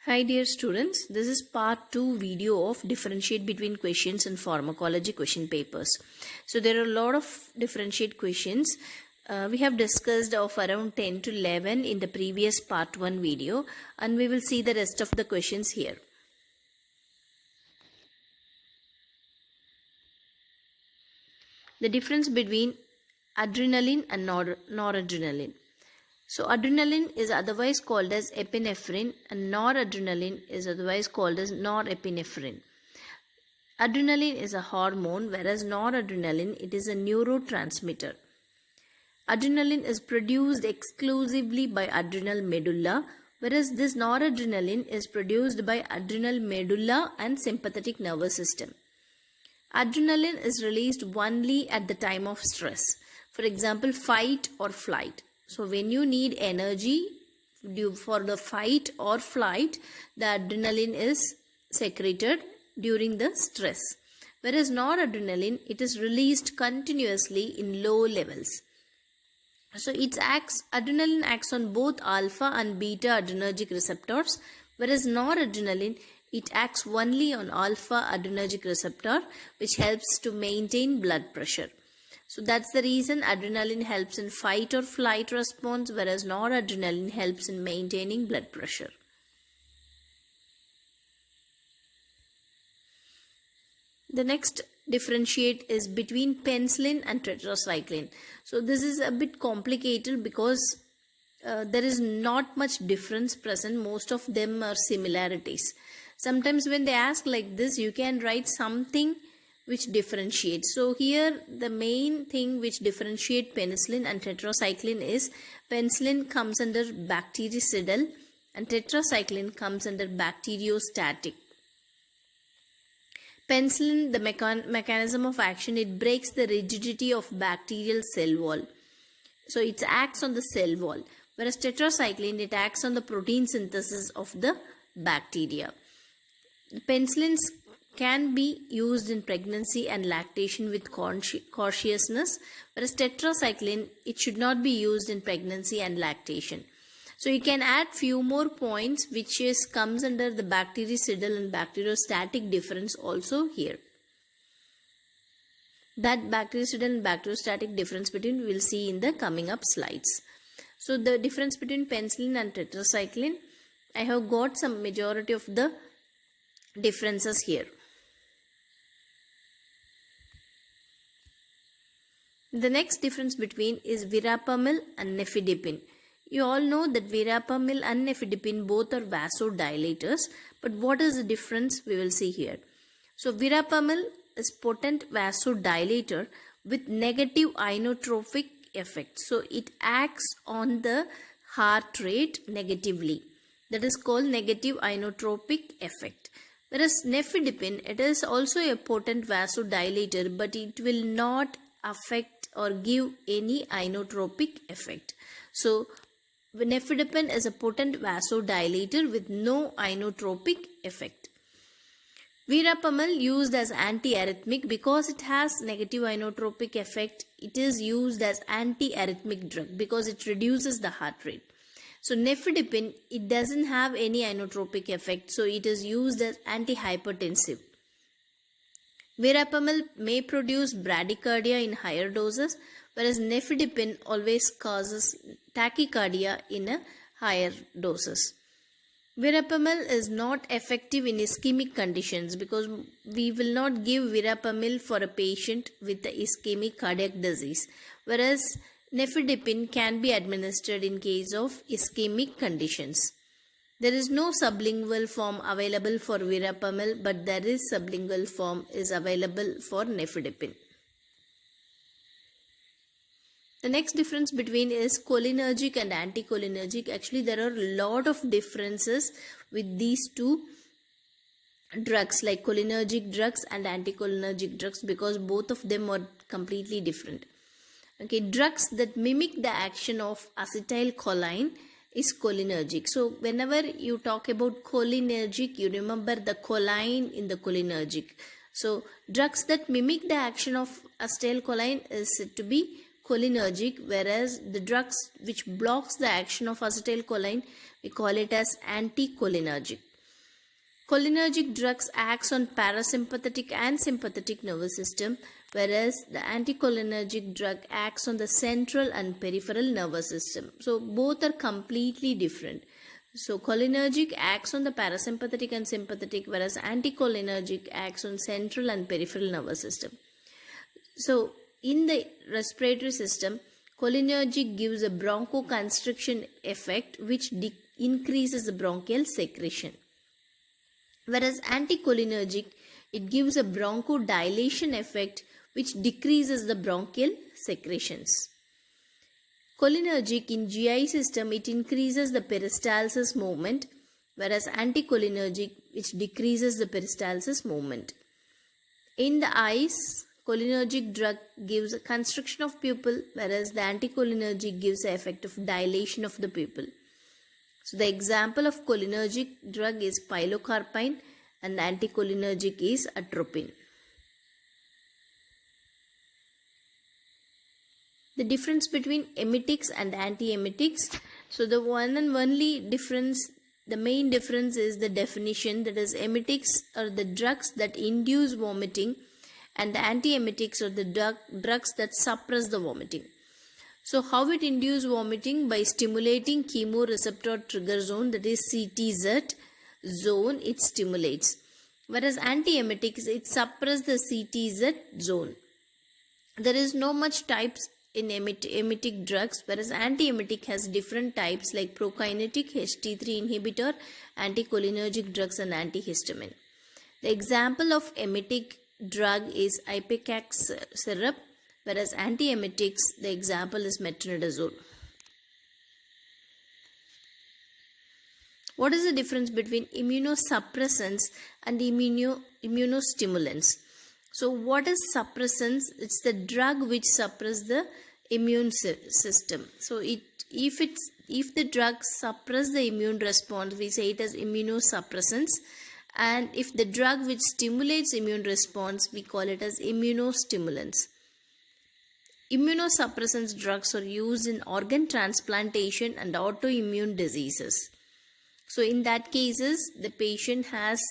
Hi dear students, this is part 2 video of differentiate between questions and pharmacology question papers. So there are a lot of differentiate questions. We have discussed of around 10 to 11 in the previous part 1 video, and we will see the rest of the questions here. The difference between adrenaline and noradrenaline. So adrenaline is otherwise called as epinephrine and noradrenaline is otherwise called as norepinephrine. Adrenaline is a hormone, whereas noradrenaline, it is a neurotransmitter. Adrenaline is produced exclusively by adrenal medulla, whereas this noradrenaline is produced by adrenal medulla and sympathetic nervous system. Adrenaline is released only at the time of stress. For example, fight or flight. So when you need energy for the fight or flight, the adrenaline is secreted during the stress. Whereas noradrenaline, it is released continuously in low levels. So adrenaline acts on both alpha and beta adrenergic receptors, whereas noradrenaline, it acts only on alpha adrenergic receptor, which helps to maintain blood pressure. So that's the reason adrenaline helps in fight or flight response, whereas noradrenaline helps in maintaining blood pressure. The next differentiate is between penicillin and tetracycline. So this is a bit complicated because there is not much difference present. Most of them are similarities. Sometimes when they ask like this, you can write something which differentiates. So here the main thing which differentiate penicillin and tetracycline is penicillin comes under bactericidal and tetracycline comes under bacteriostatic. Penicillin, the mechanism of action, it breaks the rigidity of bacterial cell wall. So it acts on the cell wall. Whereas tetracycline, it acts on the protein synthesis of the bacteria. Penicillins can be used in pregnancy and lactation with cautiousness, whereas tetracycline, it should not be used in pregnancy and lactation. So you can add few more points which comes under the bactericidal and bacteriostatic difference also here. That bactericidal and bacteriostatic difference between we will see in the coming up slides. So the difference between penicillin and tetracycline, I have got some majority of the differences here. The next difference between is verapamil and nifedipine. You all know that verapamil and nifedipine both are vasodilators, but what is the difference we will see here. So verapamil is potent vasodilator with negative inotropic effect. So it acts on the heart rate negatively. That is called negative inotropic effect. Whereas nifedipine, it is also a potent vasodilator, but it will not affect or give any inotropic effect. So nifedipine is a potent vasodilator with no inotropic effect. Verapamil used as antiarrhythmic because it has negative inotropic effect. It is used as antiarrhythmic drug because it reduces the heart rate. So nifedipine, it doesn't have any inotropic effect, so it is used as antihypertensive. Verapamil may produce bradycardia in higher doses, whereas nifedipine always causes tachycardia in a higher doses. Verapamil is not effective in ischemic conditions because we will not give verapamil for a patient with the ischemic cardiac disease, whereas nifedipine can be administered in case of ischemic conditions. There is no sublingual form available for verapamil, but there is sublingual form is available for nifedipine. The next difference between is cholinergic and anticholinergic. Actually, there are a lot of differences with these two drugs like cholinergic drugs and anticholinergic drugs because both of them are completely different. Okay, drugs that mimic the action of acetylcholine is cholinergic. So whenever you talk about cholinergic, you remember the choline in the cholinergic. So drugs that mimic the action of acetylcholine is said to be cholinergic, whereas the drugs which blocks the action of acetylcholine, we call it as anticholinergic. Cholinergic drugs acts on parasympathetic and sympathetic nervous system, whereas the anticholinergic drug acts on the central and peripheral nervous system. So both are completely different. So cholinergic acts on the parasympathetic and sympathetic, whereas anticholinergic acts on central and peripheral nervous system. So in the respiratory system, cholinergic gives a bronchoconstriction effect which increases the bronchial secretion. Whereas anticholinergic, it gives a bronchodilation effect which decreases the bronchial secretions. Cholinergic in GI system, it increases the peristalsis movement, whereas anticholinergic, which decreases the peristalsis movement. In the eyes, cholinergic drug gives a constriction of pupil, whereas the anticholinergic gives the effect of dilation of the pupil. So the example of cholinergic drug is pilocarpine and the anticholinergic is atropine. The difference between emetics and antiemetics. So the one and only difference, the main difference is the definition, that is emetics are the drugs that induce vomiting and the antiemetics are the drugs that suppress the vomiting. So how it induces vomiting? By stimulating chemoreceptor trigger zone, that is CTZ zone, it stimulates. Whereas antiemetics, it suppresses the CTZ zone. There is no much types in emetic drugs, whereas antiemetic has different types like prokinetic, HT3 inhibitor, anticholinergic drugs and antihistamine. The example of emetic drug is ipecac syrup, whereas antiemetics, the example is metronidazole. What is the difference between immunosuppressants and immunostimulants? So what is suppressants? It's the drug which suppresses the immune system. So if the drug suppresses the immune response, we say it as immunosuppressants. And if the drug which stimulates immune response, we call it as immunostimulants. Immunosuppressants drugs are used in organ transplantation and autoimmune diseases. So in that cases, the patient has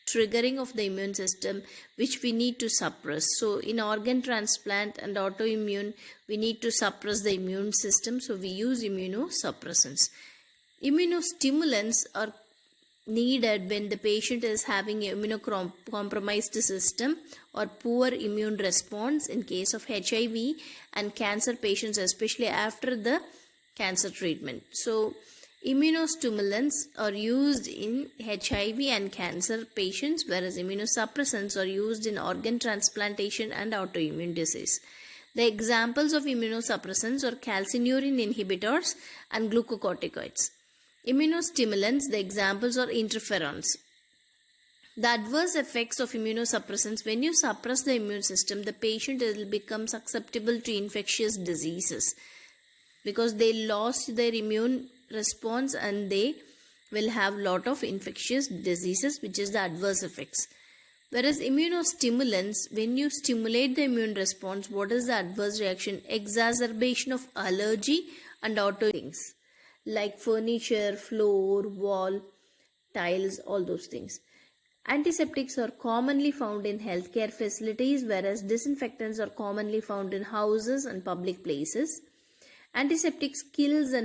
triggering of the immune system which we need to suppress. So in organ transplant and autoimmune, we need to suppress the immune system. So we use immunosuppressants. Immunostimulants are needed when the patient is having an immunocompromised system or poor immune response in case of HIV and cancer patients, especially after the cancer treatment. So immunostimulants are used in HIV and cancer patients, whereas immunosuppressants are used in organ transplantation and autoimmune disease. The examples of immunosuppressants are calcineurin inhibitors and glucocorticoids. Immunostimulants, the examples are interferons. The adverse effects of immunosuppressants: when you suppress the immune system, the patient will become susceptible to infectious diseases because they lost their immune response and they will have lot of infectious diseases, which is the adverse effects. Whereas immunostimulants, when you stimulate the immune response, what is the adverse reaction? Exacerbation of allergy and auto things like furniture, floor, wall, tiles, all those things. Antiseptics are commonly found in healthcare facilities, whereas disinfectants are commonly found in houses and public places. Antiseptics kills the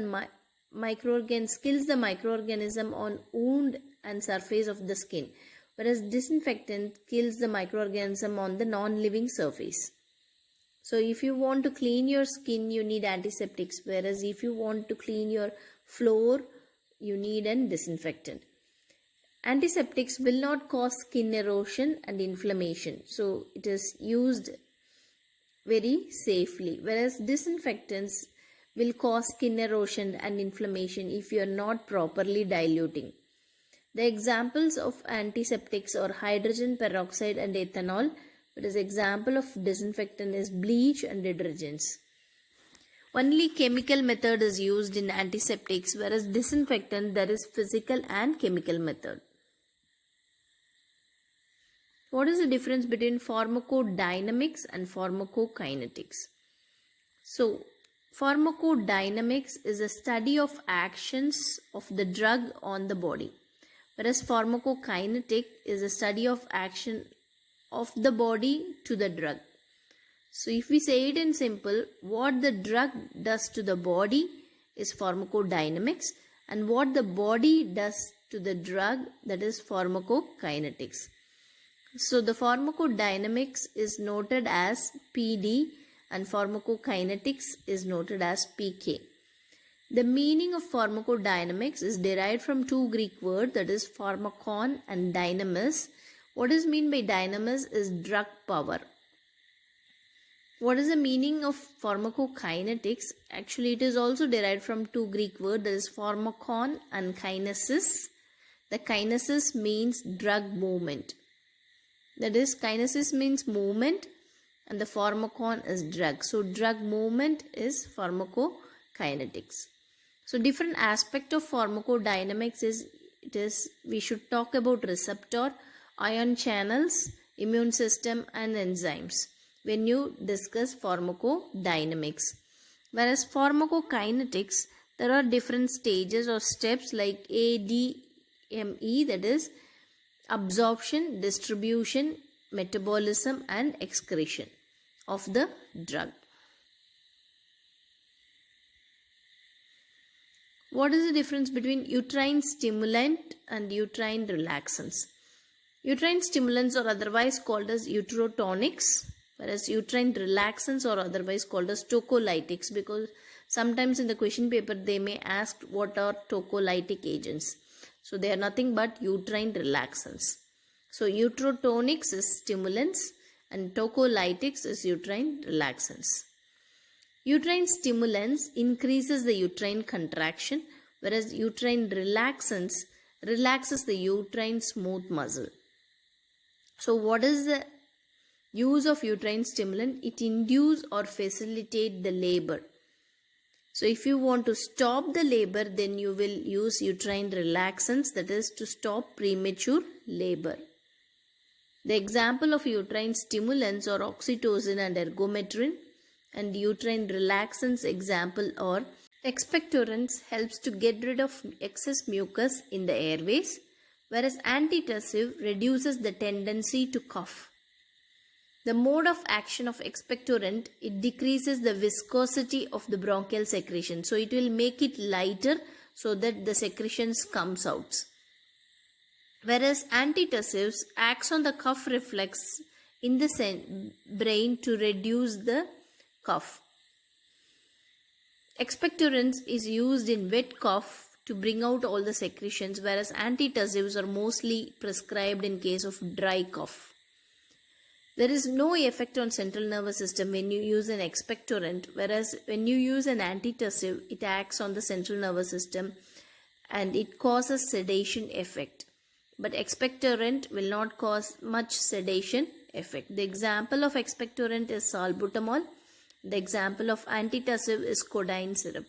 microorganism on wound and surface of the skin, whereas disinfectant kills the microorganism on the non-living surface. So if you want to clean your skin, you need antiseptics, whereas if you want to clean your floor, you need an disinfectant. Antiseptics will not cause skin erosion and inflammation, so it is used very safely, whereas disinfectants will cause skin erosion and inflammation if you are not properly diluting. The examples of antiseptics are hydrogen peroxide and ethanol, whereas example of disinfectant is bleach and detergents. Only chemical method is used in antiseptics, whereas disinfectant there is physical and chemical method. What is the difference between pharmacodynamics and pharmacokinetics? So pharmacodynamics is a study of actions of the drug on the body, whereas pharmacokinetic is a study of action of the body to the drug. So if we say it in simple, what the drug does to the body is pharmacodynamics, and what the body does to the drug, that is pharmacokinetics. So the pharmacodynamics is noted as PD and pharmacokinetics is noted as PK. The meaning of pharmacodynamics is derived from two Greek words, that is pharmakon and dynamis. What is meant by dynamis is drug power. What is the meaning of pharmacokinetics? Actually, it is also derived from two Greek words, that is pharmakon and kinesis. The kinesis means drug movement. That is, kinesis means movement and the pharmakon is drug. So, drug movement is pharmacokinetics. So, different aspect of pharmacodynamics is we should talk about receptor, ion channels, immune system and enzymes when you discuss pharmacodynamics. Whereas pharmacokinetics, there are different stages or steps like ADME, that is absorption, distribution, metabolism and excretion of the drug. What is the difference between uterine stimulant and uterine relaxants? Uterine stimulants are otherwise called as uterotonics, whereas uterine relaxants are otherwise called as tocolytics, because sometimes in the question paper they may ask what are tocolytic agents. So they are nothing but uterine relaxants. So uterotonics is stimulants and tocolytics is uterine relaxants. Uterine stimulants increases the uterine contraction, whereas uterine relaxants relaxes the uterine smooth muscle. So what is the use of uterine stimulant? It induce or facilitate the labor. So if you want to stop the labor, then you will use uterine relaxants, that is to stop premature labor. The example of uterine stimulants are oxytocin and ergometrin, and uterine relaxants example are expectorants, helps to get rid of excess mucus in the airways, whereas antitussive reduces the tendency to cough. The mode of action of expectorant, it decreases the viscosity of the bronchial secretion. So it will make it lighter so that the secretions comes out. Whereas antitussives acts on the cough reflex in the brain to reduce the cough. Expectorants is used in wet cough to bring out all the secretions, whereas antitussives are mostly prescribed in case of dry cough. There is no effect on central nervous system when you use an expectorant, whereas when you use an antitussive, it acts on the central nervous system and it causes sedation effect. But expectorant will not cause much sedation effect. The example of expectorant is salbutamol. The example of antitussive is codeine syrup.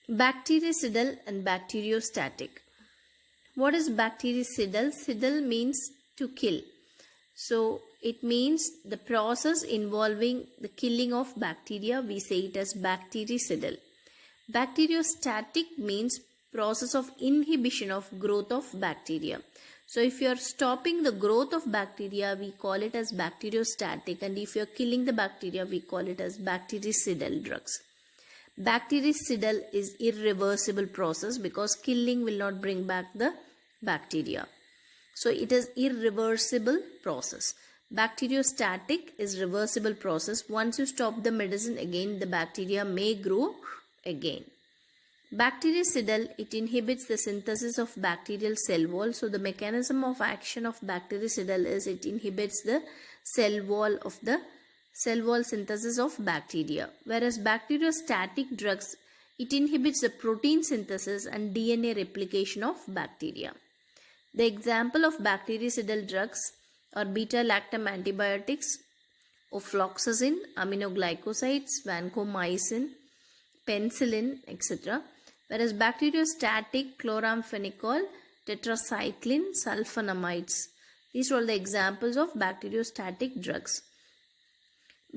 Bactericidal and bacteriostatic. What is bactericidal? Cidal means to kill. So it means the process involving the killing of bacteria. We say it as bactericidal. Bacteriostatic means process of inhibition of growth of bacteria. So if you are stopping the growth of bacteria, we call it as bacteriostatic, and if you are killing the bacteria, we call it as bactericidal drugs. Bactericidal is irreversible process because killing will not bring back the bacteria. So it is irreversible process. Bacteriostatic is reversible process. Once you stop the medicine, again the bacteria may grow again. Bactericidal, it inhibits the synthesis of bacterial cell wall. So the mechanism of action of bactericidal is it inhibits the cell wall synthesis of bacteria. Whereas bacteriostatic drugs, it inhibits the protein synthesis and DNA replication of bacteria. The example of bactericidal drugs are beta-lactam antibiotics, ofloxacin, aminoglycosides, vancomycin, penicillin, etc. Whereas bacteriostatic, chloramphenicol, tetracycline, sulfonamides. These are all the examples of bacteriostatic drugs.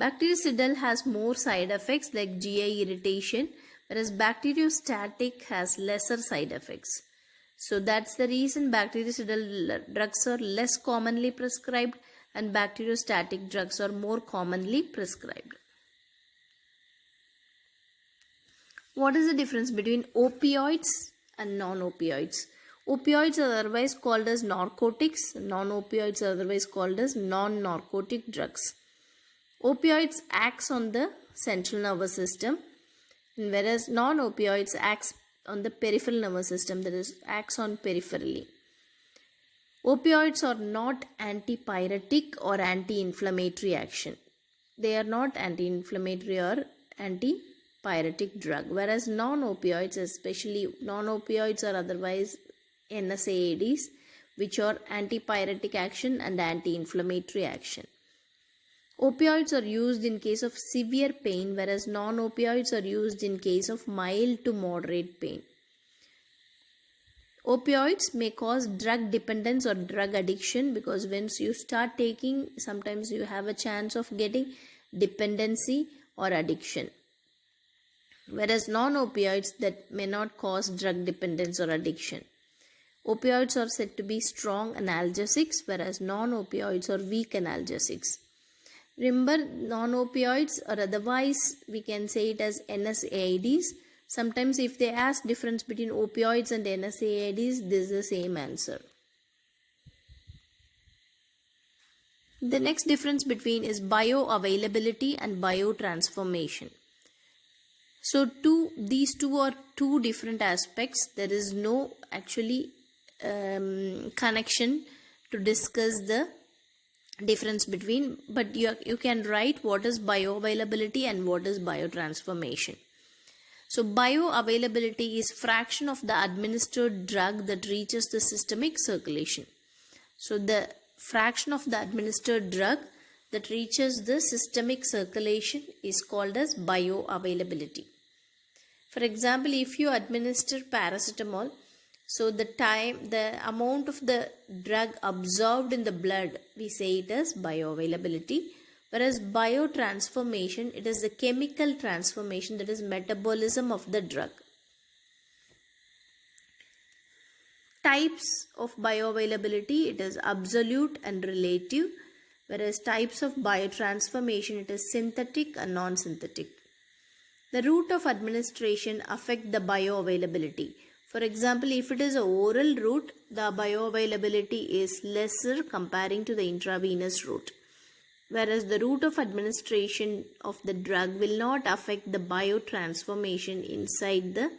Bactericidal has more side effects like GI irritation, whereas bacteriostatic has lesser side effects. So that's the reason bactericidal drugs are less commonly prescribed and bacteriostatic drugs are more commonly prescribed. What is the difference between opioids and non-opioids? Opioids are otherwise called as narcotics. Non-opioids are otherwise called as non-narcotic drugs. Opioids acts on the central nervous system, whereas non-opioids acts on the peripheral nervous system, that is acts on peripherally. Opioids are not antipyretic or anti-inflammatory action. They are not anti-inflammatory or antipyretic drug, whereas non-opioids, especially non-opioids are otherwise NSAIDs, which are antipyretic action and anti-inflammatory action. Opioids are used in case of severe pain, whereas non-opioids are used in case of mild to moderate pain. Opioids may cause drug dependence or drug addiction, because once you start taking, sometimes you have a chance of getting dependency or addiction. Whereas non-opioids, that may not cause drug dependence or addiction. Opioids are said to be strong analgesics, whereas non-opioids are weak analgesics. Remember, non-opioids, or otherwise we can say it as NSAIDs. Sometimes if they ask difference between opioids and NSAIDs, this is the same answer. The next difference between is bioavailability and biotransformation. So these two are two different aspects. There is no actually connection to discuss the difference between, but you can write what is bioavailability and what is biotransformation. So bioavailability is fraction of the administered drug that reaches the systemic circulation. So the fraction of the administered drug that reaches the systemic circulation is called as bioavailability. For example, if you administer paracetamol, so the amount of the drug absorbed in the blood, we say it as bioavailability. Whereas biotransformation, it is the chemical transformation, that is metabolism of the drug. Types of bioavailability, it is absolute and relative. Whereas types of biotransformation, it is synthetic and non-synthetic. The route of administration affect the bioavailability. For example, if it is an oral route, the bioavailability is lesser comparing to the intravenous route. Whereas the route of administration of the drug will not affect the biotransformation inside the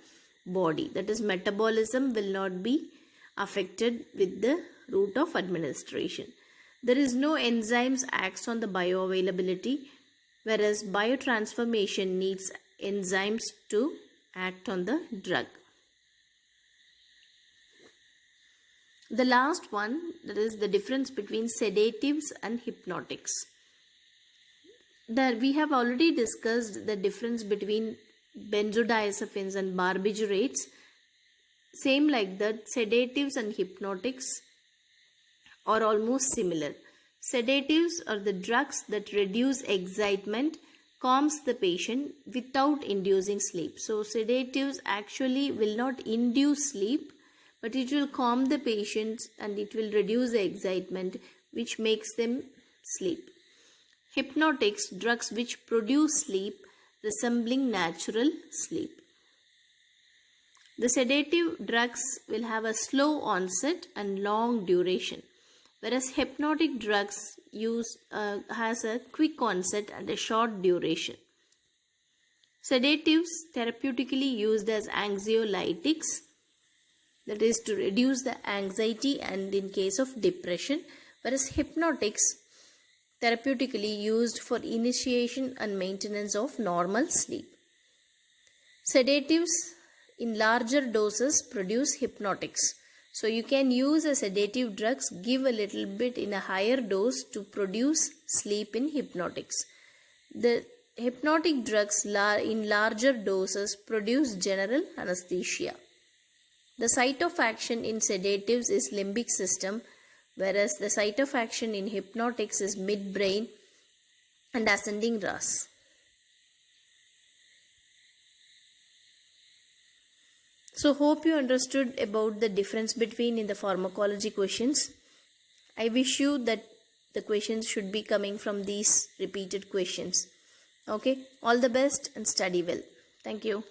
body. That is, metabolism will not be affected with the route of administration. There is no enzymes acts on the bioavailability, whereas biotransformation needs enzymes to act on the drug. The last one, that is the difference between sedatives and hypnotics. We have already discussed the difference between benzodiazepines and barbiturates. Same like that, sedatives and hypnotics are almost similar. Sedatives are the drugs that reduce excitement, calms the patient without inducing sleep. So sedatives actually will not induce sleep, but it will calm the patients and it will reduce the excitement, which makes them sleep. Hypnotics, drugs which produce sleep, resembling natural sleep. The sedative drugs will have a slow onset and long duration, whereas hypnotic drugs has a quick onset and a short duration. Sedatives therapeutically used as anxiolytics, that is to reduce the anxiety and in case of depression, whereas hypnotics therapeutically used for initiation and maintenance of normal sleep. Sedatives in larger doses produce hypnotics. So you can use a sedative drugs, give a little bit in a higher dose to produce sleep in hypnotics. The hypnotic drugs in larger doses produce general anesthesia. The site of action in sedatives is limbic system, whereas the site of action in hypnotics is midbrain and ascending RAS. So hope you understood about the difference between in the pharmacology questions. I wish you that the questions should be coming from these repeated questions. Okay, all the best and study well. Thank you.